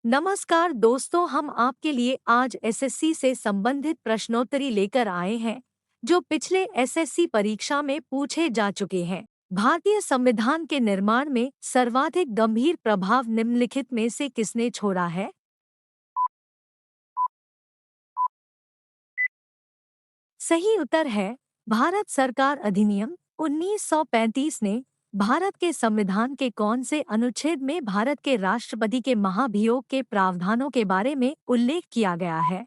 नमस्कार दोस्तों, हम आपके लिए आज एसएससी से संबंधित प्रश्नोत्तरी लेकर आए हैं जो पिछले एसएससी परीक्षा में पूछे जा चुके हैं। भारतीय संविधान के निर्माण में सर्वाधिक गंभीर प्रभाव निम्नलिखित में से किसने छोड़ा है? सही उत्तर है भारत सरकार अधिनियम 1935 ने भारत के संविधान के कौन से अनुच्छेद में भारत के राष्ट्रपति के महाभियोग के प्रावधानों के बारे में उल्लेख किया गया है?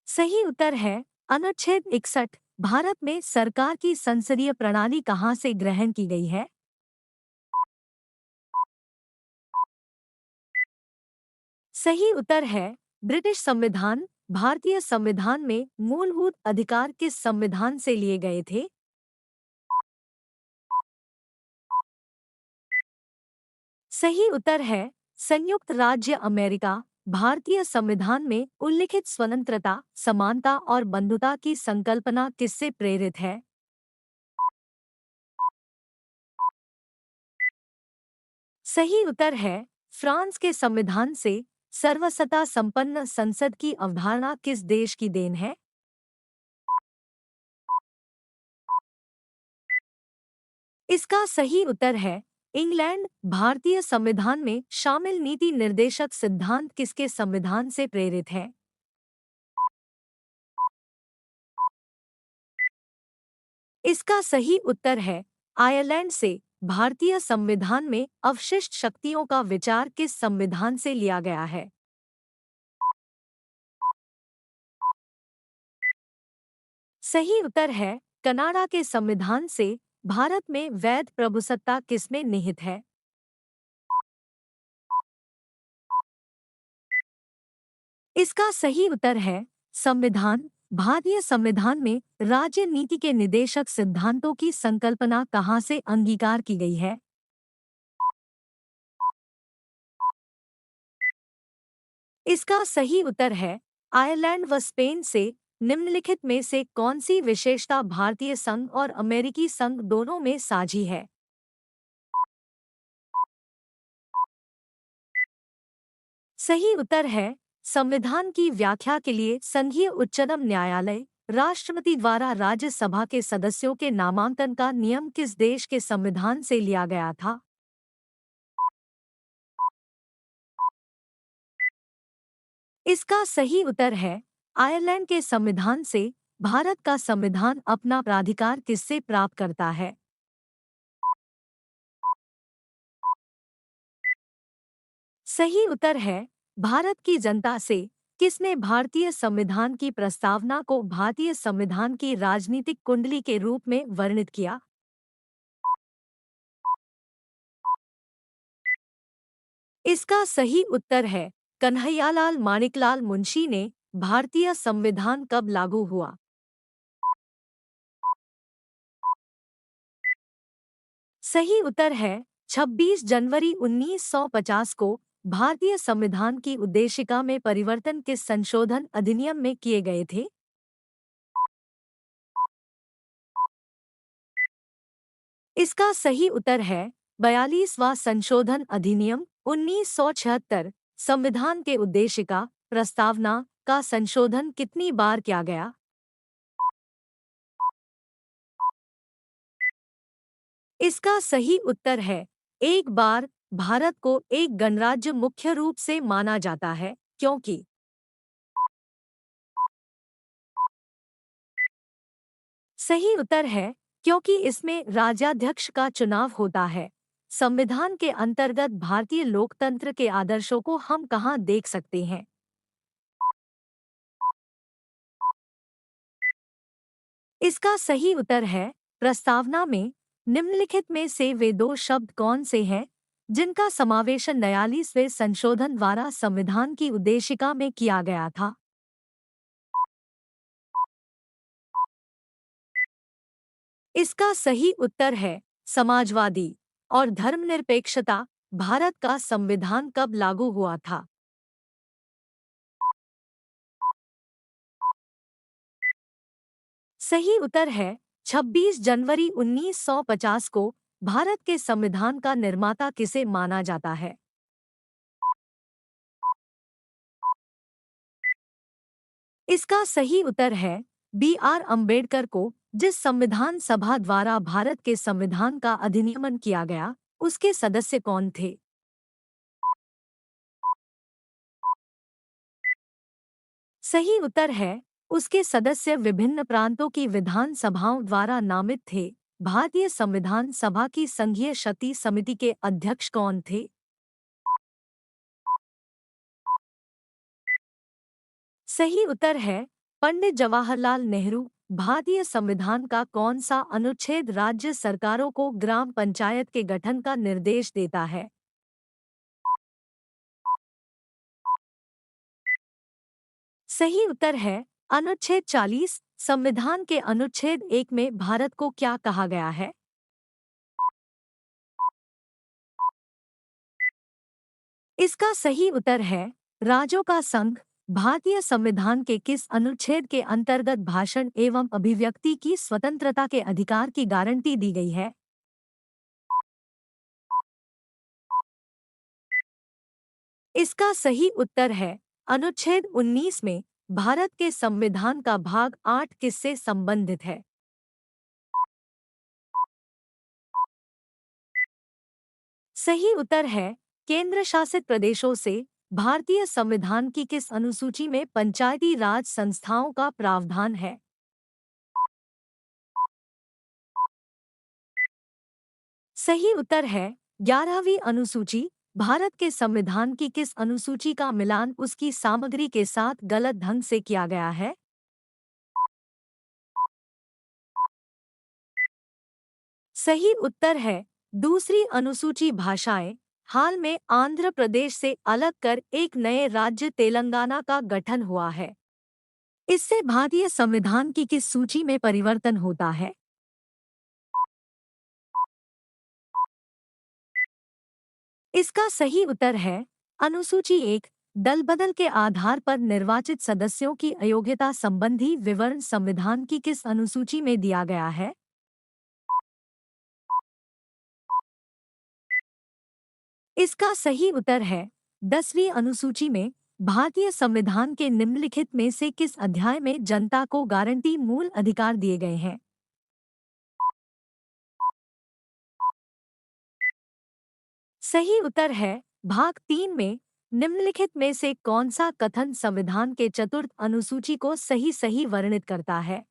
सही उत्तर है अनुच्छेद 61। भारत में सरकार की संसदीय प्रणाली कहाँ से ग्रहण की गई है? सही उत्तर है ब्रिटिश संविधान। भारतीय संविधान में मूलभूत अधिकार किस संविधान से लिए गए थे? सही उत्तर है संयुक्त राज्य अमेरिका। भारतीय संविधान में उल्लिखित स्वतंत्रता, समानता और बंधुता की संकल्पना किससे प्रेरित है? सही उत्तर है फ्रांस के संविधान से। सर्वसत्ता संपन्न संसद की अवधारणा किस देश की देन है? इसका सही उत्तर है इंग्लैंड। भारतीय संविधान में शामिल नीति निर्देशक सिद्धांत किसके संविधान से प्रेरित है? इसका सही उत्तर है आयरलैंड से। भारतीय संविधान में अवशिष्ट शक्तियों का विचार किस संविधान से लिया गया है? सही उत्तर है कनाडा के संविधान से। भारत में वैध प्रभुसत्ता किसमें निहित है? इसका सही उत्तर है संविधान। भारतीय संविधान में राज्य नीति के निदेशक सिद्धांतों की संकल्पना कहाँ से अंगीकार की गई है? इसका सही उत्तर है आयरलैंड व स्पेन से। निम्नलिखित में से कौन सी विशेषता भारतीय संघ और अमेरिकी संघ दोनों में साझी है? सही उत्तर है संविधान की व्याख्या के लिए संघीय उच्चतम न्यायालय राष्ट्रपति द्वारा राज्यसभा के सदस्यों के नामांकन का नियम किस देश के संविधान से लिया गया था? इसका सही उत्तर है आयरलैंड के संविधान से। भारत का संविधान अपना प्राधिकार किससे प्राप्त करता है? सही उत्तर है भारत की जनता से। किसने भारतीय संविधान की प्रस्तावना को भारतीय संविधान की राजनीतिक कुंडली के रूप में वर्णित किया? इसका सही उत्तर है कन्हैयालाल माणिकलाल मुंशी ने। भारतीय संविधान कब लागू हुआ? सही उत्तर है 26 जनवरी 1950 को। भारतीय संविधान की उद्देशिका में परिवर्तन किस संशोधन अधिनियम में किए गए थे? इसका सही उत्तर है 42वां संशोधन अधिनियम 1976। संविधान के उद्देशिका प्रस्तावना का संशोधन कितनी बार किया गया? इसका सही उत्तर है एक बार। भारत को एक गणराज्य मुख्य रूप से माना जाता है क्योंकि? सही उत्तर है क्योंकि इसमें राज्याध्यक्ष का चुनाव होता है। संविधान के अंतर्गत भारतीय लोकतंत्र के आदर्शों को हम कहाँ देख सकते हैं? इसका सही उत्तर है प्रस्तावना में। निम्नलिखित में से वे दो शब्द कौन से हैं जिनका समावेशन 42वें संशोधन द्वारा संविधान की उद्देशिका में किया गया था? इसका सही उत्तर है समाजवादी। और धर्मनिरपेक्षता भारत का संविधान कब लागू हुआ था? सही उत्तर है 26 जनवरी 1950 को। भारत के संविधान का निर्माता किसे माना जाता है? इसका सही उत्तर है B.R. अम्बेडकर को। जिस संविधान सभा द्वारा भारत के संविधान का अधिनियमन किया गया, उसके सदस्य कौन थे? सही उत्तर है उसके सदस्य विभिन्न प्रांतों की विधान सभाओं द्वारा नामित थे। भारतीय संविधान सभा की संघीय शक्ति समिति के अध्यक्ष कौन थे? सही उत्तर है पंडित जवाहरलाल नेहरू। भारतीय संविधान का कौन सा अनुच्छेद राज्य सरकारों को ग्राम पंचायत के गठन का निर्देश देता है? सही उत्तर है अनुच्छेद 40। संविधान के अनुच्छेद 1 में भारत को क्या कहा गया है? इसका सही उत्तर है राज्यों का संघ। भारतीय संविधान के किस अनुच्छेद के अंतर्गत भाषण एवं अभिव्यक्ति की स्वतंत्रता के अधिकार की गारंटी दी गई है? इसका सही उत्तर है अनुच्छेद 19 में। भारत के संविधान का भाग 8 किससे संबंधित है? सही उत्तर है केंद्र शासित प्रदेशों से। भारतीय संविधान की किस अनुसूची में पंचायती राज संस्थाओं का प्रावधान है? सही उत्तर है 11वीं अनुसूची। भारत के संविधान की किस अनुसूची का मिलान उसकी सामग्री के साथ गलत ढंग से किया गया है? सही उत्तर है दूसरी अनुसूची। भाषाएं। हाल में आंध्र प्रदेश से अलग कर एक नए राज्य तेलंगाना का गठन हुआ है। इससे भारतीय संविधान की किस सूची में परिवर्तन होता है? इसका सही उत्तर है अनुसूची 1। दल बदल के आधार पर निर्वाचित सदस्यों की अयोग्यता संबंधी विवरण संविधान की किस अनुसूची में दिया गया है? इसका सही उत्तर है 10वीं अनुसूची में। भारतीय संविधान के निम्नलिखित में से किस अध्याय में जनता को गारंटी मूल अधिकार दिए गए हैं? सही उत्तर है भाग 3 में। निम्नलिखित में से कौन सा कथन संविधान के चतुर्थ अनुसूची को सही सही वर्णित करता है?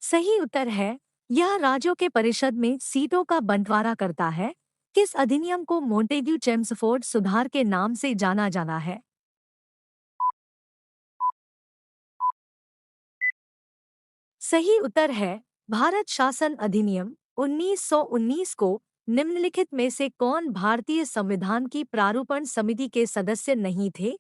सही उत्तर है यह राज्यों के परिषद में सीटों का बंटवारा करता है। किस अधिनियम को मोंटेग्यू चेम्सफोर्ड सुधार के नाम से जाना जाना है? सही उत्तर है भारत शासन अधिनियम 1919 को। निम्नलिखित में से कौन भारतीय संविधान की प्रारूपण समिति के सदस्य नहीं थे?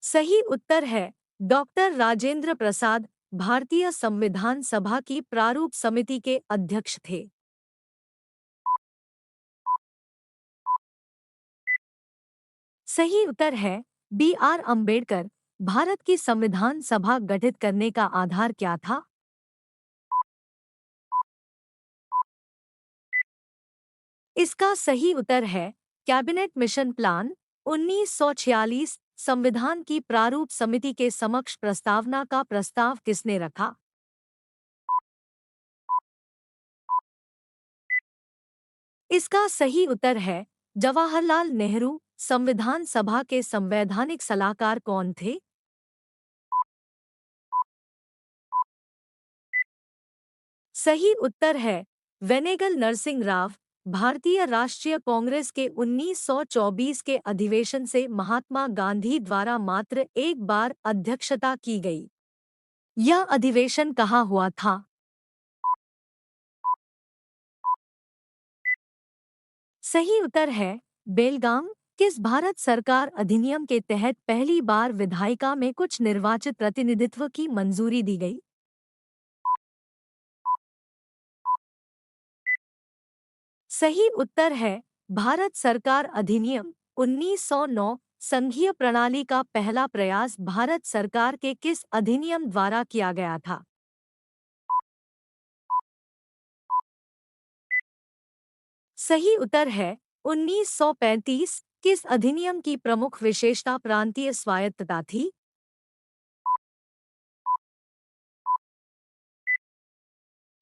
सही उत्तर है डॉक्टर राजेंद्र प्रसाद। भारतीय संविधान सभा की प्रारूप समिति के अध्यक्ष थे। सही उत्तर है B.R. अम्बेडकर। भारत की संविधान सभा गठित करने का आधार क्या था? इसका सही उत्तर है कैबिनेट मिशन प्लान 1946। संविधान की प्रारूप समिति के समक्ष प्रस्तावना का प्रस्ताव किसने रखा? इसका सही उत्तर है जवाहरलाल नेहरू। संविधान सभा के संवैधानिक सलाहकार कौन थे? सही उत्तर है वेनेगल नरसिंह राव। भारतीय राष्ट्रीय कांग्रेस के 1924 के अधिवेशन से महात्मा गांधी द्वारा मात्र एक बार अध्यक्षता की गई। यह अधिवेशन कहाँ हुआ था? सही उत्तर है बेलगाम। किस भारत सरकार अधिनियम के तहत पहली बार विधायिका में कुछ निर्वाचित प्रतिनिधित्व की मंजूरी दी गई? सही उत्तर है भारत सरकार अधिनियम 1909। संघीय प्रणाली का पहला प्रयास भारत सरकार के किस अधिनियम द्वारा किया गया था? सही उत्तर है 1935। किस अधिनियम की प्रमुख विशेषता प्रांतीय स्वायत्तता थी?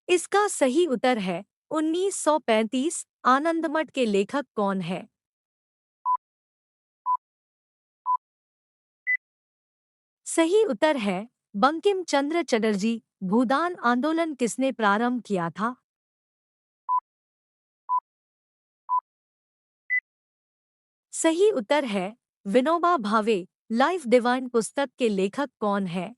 इसका सही उत्तर है 1935। आनंदमठ के लेखक कौन है? सही उत्तर है बंकिम चंद्र चटर्जी। भूदान आंदोलन किसने प्रारंभ किया था? सही उत्तर है विनोबा भावे। लाइफ डिवाइन पुस्तक के लेखक कौन है?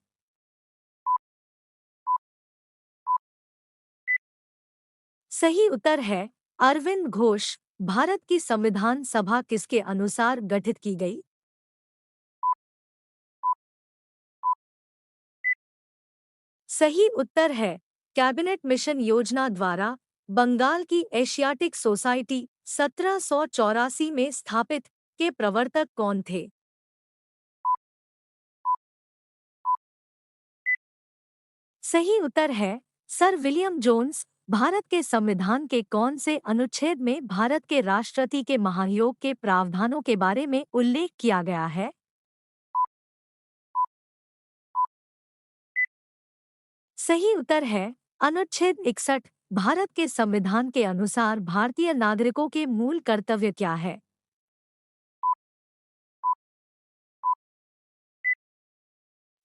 सही उत्तर है अरविंद घोष। भारत की संविधान सभा किसके अनुसार गठित की गई? सही उत्तर है कैबिनेट मिशन योजना द्वारा। बंगाल की एशियाटिक सोसाइटी 1784 में स्थापित के प्रवर्तक कौन थे? सही उत्तर है सर विलियम जोन्स। भारत के संविधान के कौन से अनुच्छेद में भारत के राष्ट्रपति के महाभियोग के प्रावधानों के बारे में उल्लेख किया गया है? सही उत्तर है अनुच्छेद 61। भारत के संविधान के अनुसार भारतीय नागरिकों के मूल कर्तव्य क्या है?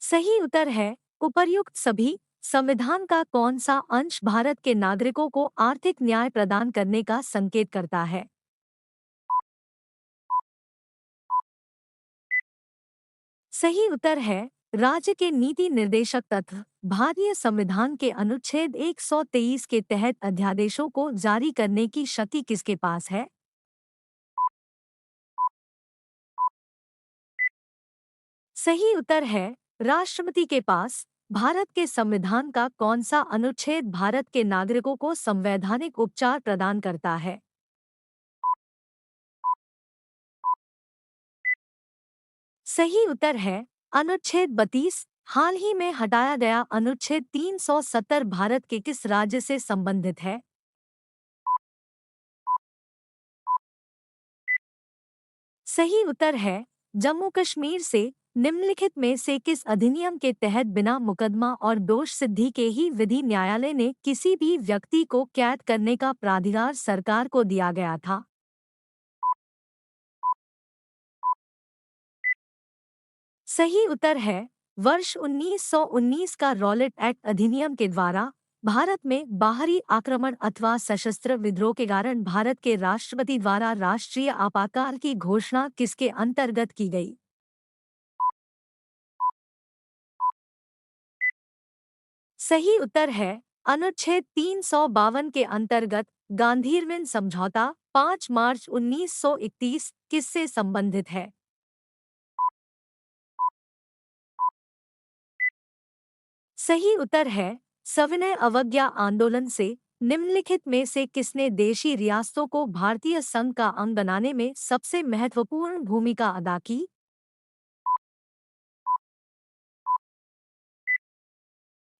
सही उत्तर है उपर्युक्त सभी। संविधान का कौन सा अंश भारत के नागरिकों को आर्थिक न्याय प्रदान करने का संकेत करता है? सही उत्तर है राज्य के नीति निर्देशक तत्व। भारतीय संविधान के अनुच्छेद 123 के तहत अध्यादेशों को जारी करने की शक्ति किसके पास है? सही उत्तर है राष्ट्रपति के पास। भारत के संविधान का कौन सा अनुच्छेद भारत के नागरिकों को संवैधानिक उपचार प्रदान करता है? सही उत्तर है अनुच्छेद 32। हाल ही में हटाया गया अनुच्छेद 370 भारत के किस राज्य से संबंधित है? सही उत्तर है जम्मू कश्मीर से। निम्नलिखित में से किस अधिनियम के तहत बिना मुकदमा और दोष सिद्धि के ही विधि न्यायालय ने किसी भी व्यक्ति को कैद करने का प्राधिकार सरकार को दिया गया था? सही उत्तर है वर्ष 1919 का रॉलेट एक्ट अधिनियम के द्वारा। भारत में बाहरी आक्रमण अथवा सशस्त्र विद्रोह के कारण भारत के राष्ट्रपति द्वारा राष्ट्रीय आपातकाल की घोषणा किसके अंतर्गत की गई? सही उत्तर है अनुच्छेद 352 के अंतर्गत। गांधीरविन समझौता 5 मार्च 1931 किससे संबंधित है? सही उत्तर है सविनय अवज्ञा आंदोलन से। निम्नलिखित में से किसने देशी रियासतों को भारतीय संघ का अंग बनाने में सबसे महत्वपूर्ण भूमिका अदा की?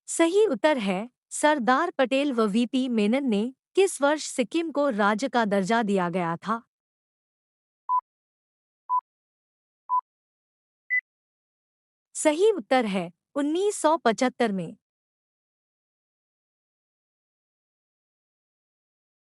सही उत्तर है सरदार पटेल व वीपी मेनन ने। किस वर्ष सिक्किम को राज्य का दर्जा दिया गया था? सही उत्तर है 1975 में।